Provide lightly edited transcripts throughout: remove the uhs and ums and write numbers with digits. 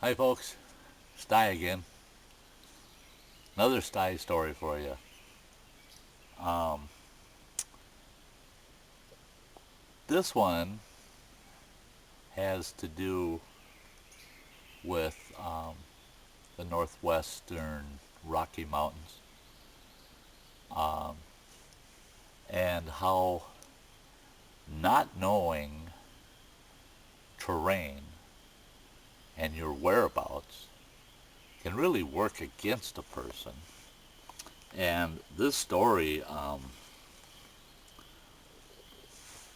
Hi folks, Sty again. Another Sty story for you. Um, this one has to do with the northwestern Rocky Mountains um, and how not knowing terrain and your whereabouts can really work against a person. And this story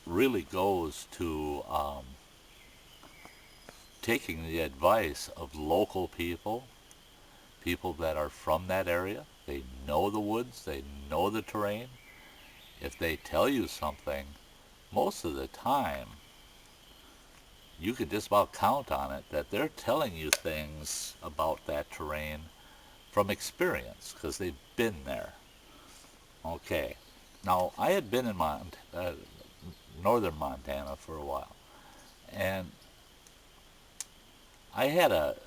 really goes to taking the advice of local people, people that are from that area. They know the woods, they know the terrain. If they tell you something, most of the time, you can just about count on it that they're telling you things about that terrain from experience because they've been there. Okay. Now, I had been in northern Montana for a while, and I had a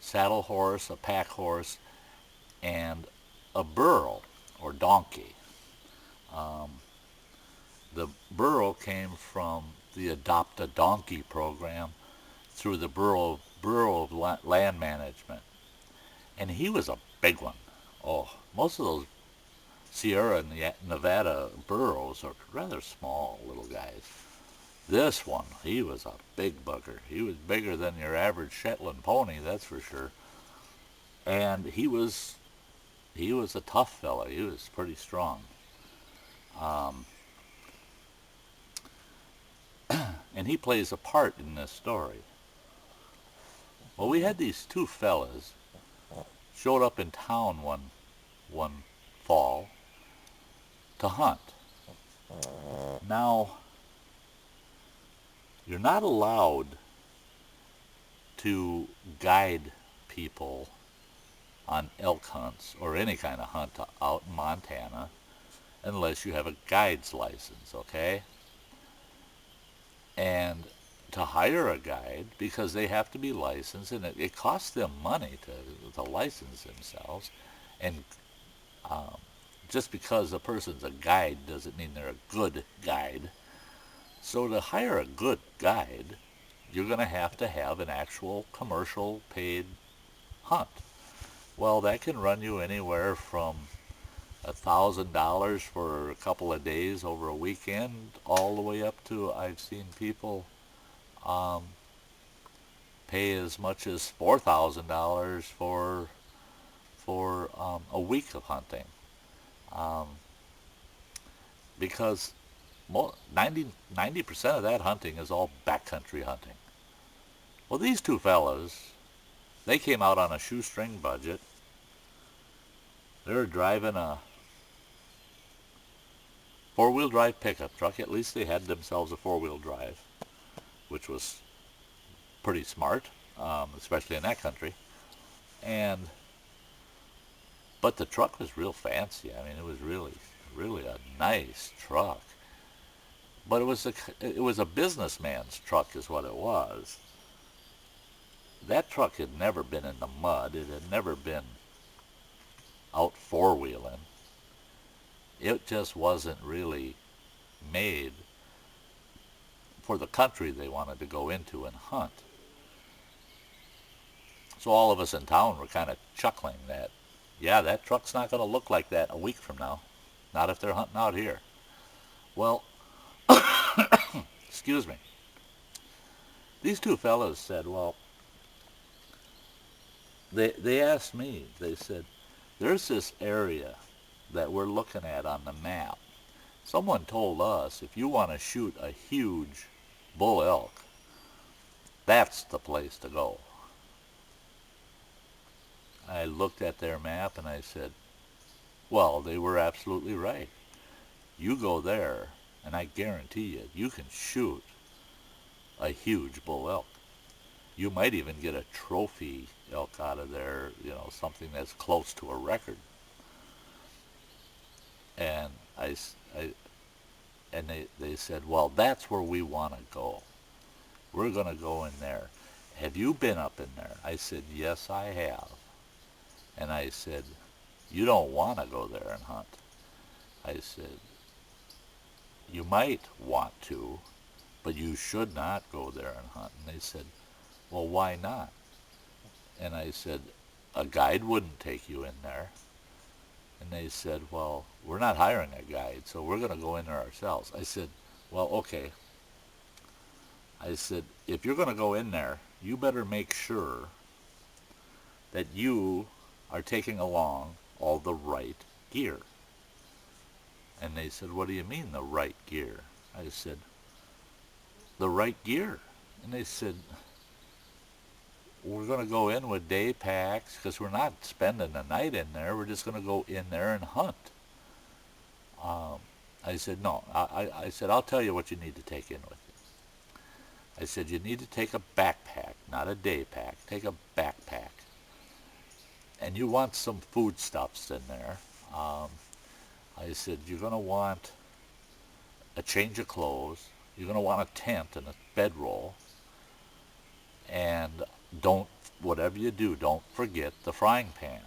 saddle horse, a pack horse, and a burro or donkey. Um, the burro came from the Adopt a Donkey program through the Bureau of Land Management, and he was a big one. Oh, most of those Sierra Nevada burros are rather small little guys. This one, he was a big bugger. He was bigger than your average Shetland pony, that's for sure. And he was a tough fella. He was pretty strong. Um, and he plays a part in this story. Well, we had these two fellas showed up in town one fall to hunt. Now, you're not allowed to guide people on elk hunts or any kind of hunt out in Montana unless you have a guide's license, okay? And to hire a guide, because they have to be licensed, and it costs them money to license themselves, and um, just because a person's a guide doesn't mean they're a good guide. So to hire a good guide, you're going to have an actual commercial paid hunt. Well, that can run you anywhere from $1,000 for a couple of days over a weekend, all the way up to I've seen people um, pay as much as $4,000 for a week of hunting, um, because 90% of that hunting is all backcountry hunting. Well, these two fellas, they came out on a shoestring budget. They were driving a four-wheel drive pickup truck. At least they had themselves a four-wheel drive, which was pretty smart, especially in that country. And but the truck was real fancy. I mean, it was really a nice truck. But it was a businessman's truck, is what it was. That truck had never been in the mud. It had never been out four-wheeling. It just wasn't really made for the country they wanted to go into and hunt. So all of us in town were kind of chuckling that, yeah, that truck's not going to look like that a week from now. Not if they're hunting out here. Well, excuse me. These two fellows said, well, they asked me, they said, there's this area that we're looking at on the map. Someone told us if you want to shoot a huge bull elk, that's the place to go. I looked at their map and I said, well, they were absolutely right. You go there, and I guarantee you, you can shoot a huge bull elk. You might even get a trophy elk out of there, something that's close to a record. And they said, well, that's where we want to go. We're going to go in there. have you been up in there? I said, yes, I have. And I said, you don't want to go there and hunt. I said, you might want to, but you should not go there and hunt. And they said, well, why not? And I said, a guide wouldn't take you in there. And they said, well, we're not hiring a guide, so we're going to go in there ourselves. I said, well, okay. I said, if you're going to go in there, you better make sure that you are taking along all the right gear. And they said, what do you mean the right gear? I said, the right gear. And they said, we're going to go in with day packs because we're not spending the night in there. We're just going to go in there and hunt. I said, no. I said, I'll tell you what you need to take in with you. I said, you need to take a backpack, not a day pack. Take a backpack. And you want some foodstuffs in there. I said, you're going to want a change of clothes. You're going to want a tent and a bedroll. And whatever you do, don't forget the frying pan.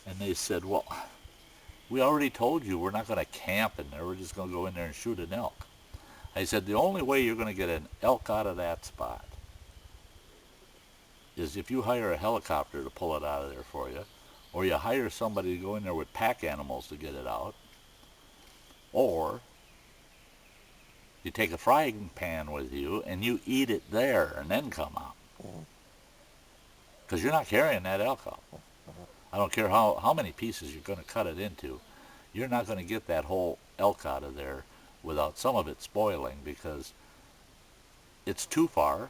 And they said, well, we already told you we're not going to camp in there. We're just going to go in there and shoot an elk. I said, the only way you're going to get an elk out of that spot is if you hire a helicopter to pull it out of there for you, or you hire somebody to go in there with pack animals to get it out, or you take a frying pan with you and you eat it there and then come out. Because you're not carrying that elk out. I don't care how many pieces you're going to cut it into. You're not going to get that whole elk out of there without some of it spoiling, because it's too far,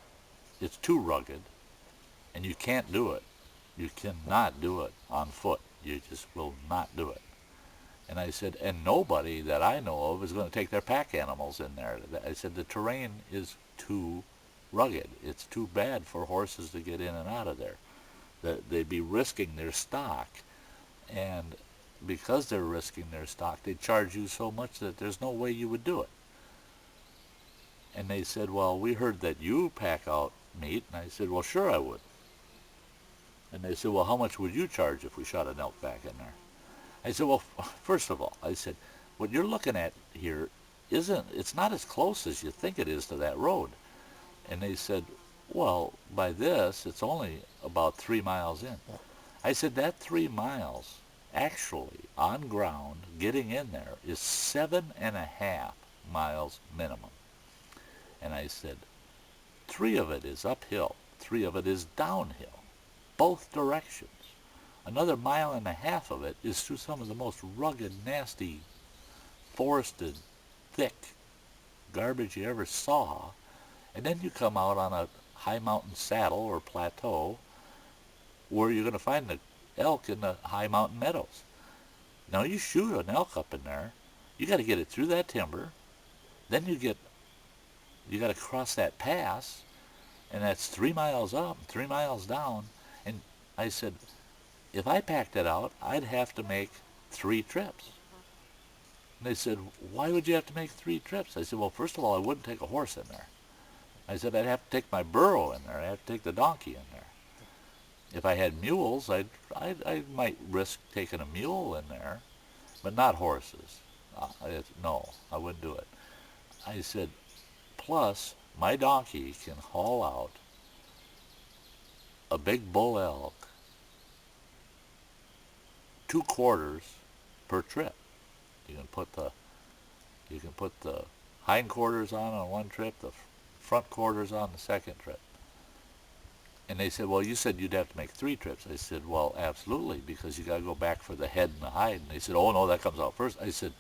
it's too rugged, and you can't do it. You cannot do it on foot. You just will not do it. And I said, and nobody that I know of is going to take their pack animals in there. I said, the terrain is too rugged. It's too bad for horses to get in and out of there. They'd be risking their stock. And because they're risking their stock, they charge you so much that there's no way you would do it. And they said, well, we heard that you pack out meat. And I said, well, sure I would. And they said, well, how much would you charge if we shot an elk back in there? I said, well, first of all, I said, what you're looking at here it's not as close as you think it is to that road. And they said, well, by this, it's only about 3 miles in. I said, that 3 miles, actually, on ground, getting in there, is 7.5 miles minimum. And I said, 3 of it is uphill, 3 of it is downhill, both directions. Another 1.5 miles of it is through some of the most rugged, nasty, forested, thick garbage you ever saw. And then you come out on a high mountain saddle or plateau where you're going to find the elk in the high mountain meadows. Now you shoot an elk up in there, you got to get it through that timber, then you got to cross that pass, and that's 3 miles up and 3 miles down. And I said, if I packed it out, I'd have to make 3 trips. And they said, why would you have to make 3 trips? I said, well, first of all, I wouldn't take a horse in there. I said, I'd have to take my burro in there. I'd have to take the donkey in there. If I had mules, I might risk taking a mule in there, but not horses. No, I wouldn't do it. I said, plus, my donkey can haul out a big bull elk 2 quarters per trip. You can put the hind quarters on one trip, the front quarters on the second trip. And they said, well, you said you'd have to make 3 trips. I said, well, absolutely, because you got to go back for the head and the hide. And they said, oh, no, that comes out first. I said,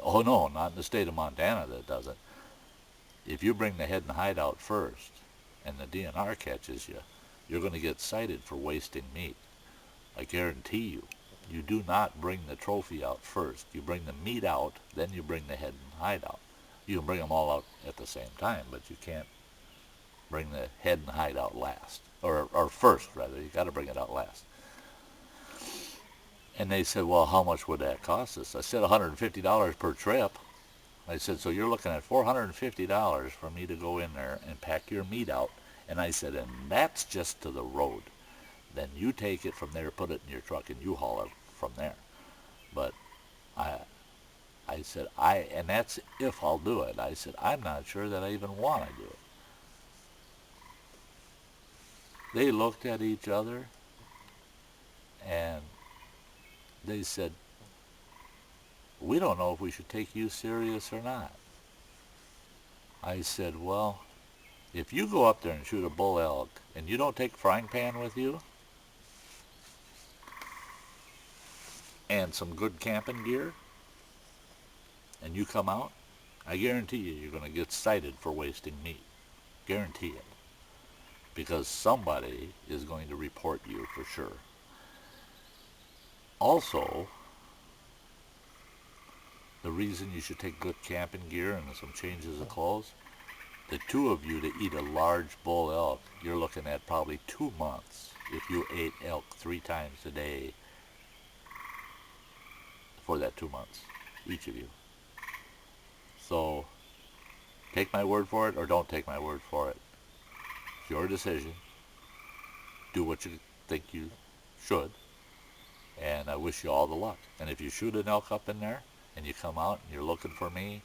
oh, no, not in the state of Montana that doesn't. If you bring the head and hide out first and the DNR catches you, you're going to get cited for wasting meat. I guarantee you. You do not bring the trophy out first. You bring the meat out, then you bring the head and hide out. You can bring them all out at the same time, but you can't bring the head and hide out last. Or first, rather. You got to bring it out last. And they said, well, how much would that cost us? I said $150 per trip. I said, so you're looking at $450 for me to go in there and pack your meat out And I said, and that's just to the road. Then you take it from there, put it in your truck, and you haul it from there. But I, I said, and that's if I'll do it. I said, I'm not sure that I even want to do it. They looked at each other and they said, we don't know if we should take you serious or not. I said, well, if you go up there and shoot a bull elk and you don't take a frying pan with you and some good camping gear and you come out, I guarantee you're going to get cited for wasting meat. Guarantee it. Because somebody is going to report you for sure. Also, the reason you should take good camping gear and some changes of clothes, the two of you to eat a large bull elk, you're looking at probably 2 months if you ate elk 3 times a day for that 2 months, each of you. So, take my word for it or don't take my word for it. It's your decision. Do what you think you should. And I wish you all the luck. And if you shoot an elk up in there and you come out and you're looking for me,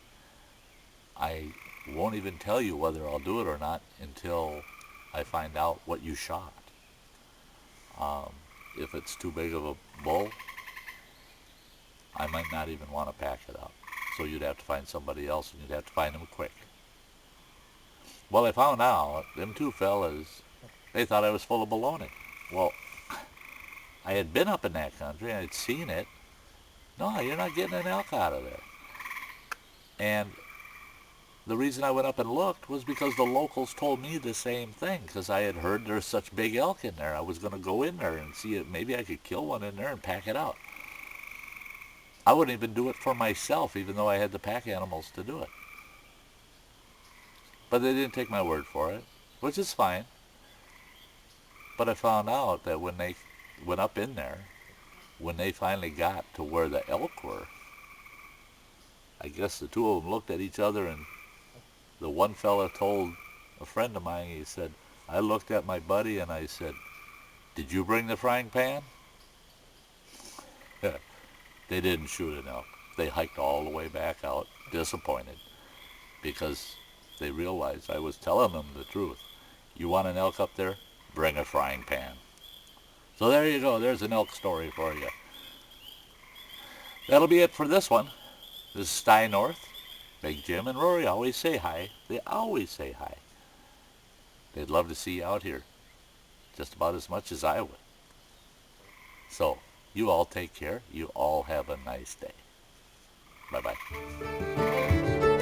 I won't even tell you whether I'll do it or not until I find out what you shot. If it's too big of a bull, I might not even want to pack it up. So you'd have to find somebody else, and you'd have to find them quick. Well, I found out, them two fellas, they thought I was full of baloney. Well, I had been up in that country, I had seen it. No, you're not getting an elk out of there. And the reason I went up and looked was because the locals told me the same thing, because I had heard there's such big elk in there. I was going to go in there and see if maybe I could kill one in there and pack it out. I wouldn't even do it for myself, even though I had the pack animals to do it. But they didn't take my word for it, which is fine. But I found out that when they went up in there, when they finally got to where the elk were, I guess the two of them looked at each other, and the one fella told a friend of mine, he said, I looked at my buddy and I said, did you bring the frying pan? They didn't shoot an elk. They hiked all the way back out, disappointed, because they realized I was telling them the truth. You want an elk up there? Bring a frying pan. So there you go. There's an elk story for you. That'll be it for this one. This is Sty North. Big Jim and Rory always say hi. They always say hi. They'd love to see you out here just about as much as I would. So, you all take care. You all have a nice day. Bye-bye.